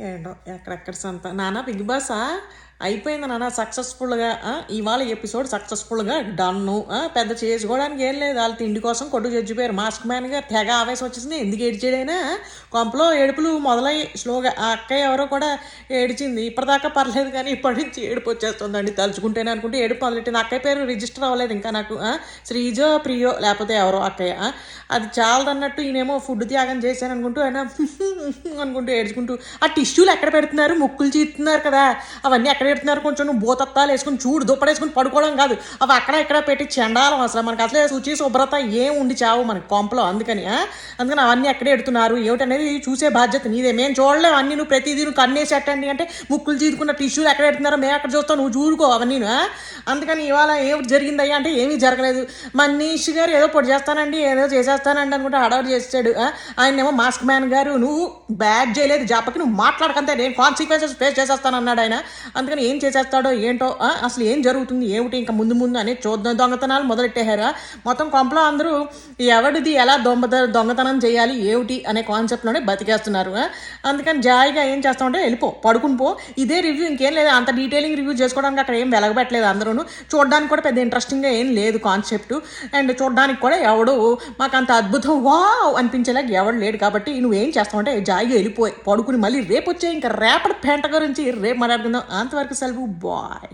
ఏంటో ఎక్కడెక్కడ సంత నాన్న బిగ్ బాసా అయిపోయింది నాన్న సక్సెస్ఫుల్గా. ఇవాళ ఎపిసోడ్ సక్సెస్ఫుల్గా డన్ను. పెద్ద చేసుకోవడానికి ఏం లేదు, వాళ్ళ తిండి కోసం కొట్టు చచ్చిపోయారు. మాస్క్ మ్యాన్గా తెగ ఆవేశం వచ్చేసింది. ఎందుకు ఏడిచాడైనా కొంపలో ఏడుపులు మొదలై స్లోగా ఆ అక్కయ్య ఎవరో కూడా ఏడిచింది. ఇప్పటిదాకా పర్లేదు కానీ ఇప్పటి నుంచి ఏడుపు వచ్చేస్తుందండి తలుచుకుంటేనే అనుకుంటే ఏడుపు మొదలెట్టింది. అక్కయ్య పేరు రిజిస్టర్ అవ్వలేదు ఇంకా నాకు. శ్రీజో ప్రియో లేకపోతే ఎవరో అక్కయ్య. అది చాలదన్నట్టు ఈయనేమో ఫుడ్ త్యాగం చేశాను అనుకుంటూ ఆయన అనుకుంటూ ఏడ్చుకుంటూ ఆ టిష్యూలు ఎక్కడ పెడుతున్నారు, ముక్కులు చీతున్నారు కదా అవన్నీ ఎక్కడ పెడుతున్నారు, కొంచెం నువ్వు బోతత్తాలు వేసుకుని చూడు దుప్పడేసుకుని పడుకోవడం కాదు, అవి అక్కడ ఇక్కడ పెట్టి చెండాలం. అసలు మనకు అసలే శుచి శుభ్రత ఏం ఉండి చావు మనకి కొంపలో. అందుకని అవన్నీ ఎక్కడే ఎడుతున్నారు ఏమిటనేది చూసే బాధ్యత నీదే. మేము చూడలేము అన్ని, నువ్వు ప్రతిదీ నువ్వు కన్నేసి ఎట్టండి అంటే ముక్కులు చీదుకున్న టిష్యూలు ఎక్కడ పెడుతున్నారో మేము ఎక్కడ చూస్తావు, నువ్వు చూడుకో అవన్నీ. అందుకని ఇవాళ ఏమిటి జరిగిందయ్యా అంటే ఏమీ జరగలేదు. మనీష్ గారు ఏదో పొడి చేస్తానండి ఏదో చేసేస్తానండి అనుకుంటే హడావుడి చేసాడు. ఆయనేమో మాస్క్ మ్యాన్ గారు నువ్వు బ్యాడ్ చేయలేదు జాపకి, నువ్వు మాట్లాడకంతే నేను కాన్సిక్వెన్సెస్ ఫేస్ చేసేస్తాను అన్నాడు ఆయన. అందుకని ఏం చేసేస్తాడో ఏంటో, అసలు ఏం జరుగుతుంది ఏమిటి ఇంకా ముందు ముందు అనేది చూద్దాం. దొంగతనాలు మొదలెట్టేశారా మొత్తం కొంపలో. అందరూ ఎవడిది ఎలా దొంగతనం చేయాలి ఏమిటి అనే కాన్సెప్ట్లోనే బతికేస్తున్నారు. అందుకని జాయిగా ఏం చేస్తామంటే వెళ్ళిపో పడుకుని పో. ఇదే రివ్యూ, ఇంకేం లేదు. అంత డీటెయిలింగ్ రివ్యూ చేసుకోవడానికి అక్కడ ఏం వెలగబెట్టలేదు అందరూ. చూడడానికి కూడా పెద్ద ఇంట్రెస్టింగ్గా ఏం లేదు కాన్సెప్ట్. అండ్ చూడడానికి కూడా ఎవడు మాకు అంత అద్భుతం వావ్ అనిపించేలాగా ఎవడు లేడు. కాబట్టి నువ్వేం చేస్తావంటే జాయిగా వెళ్ళిపోయి పడుకుని మళ్ళీ రేపు వచ్చే ఇంకా రేపటి పెంట గురించి రేపు మాట్లాడుకుందాం. అంతవరకు సెలవు బాయ్.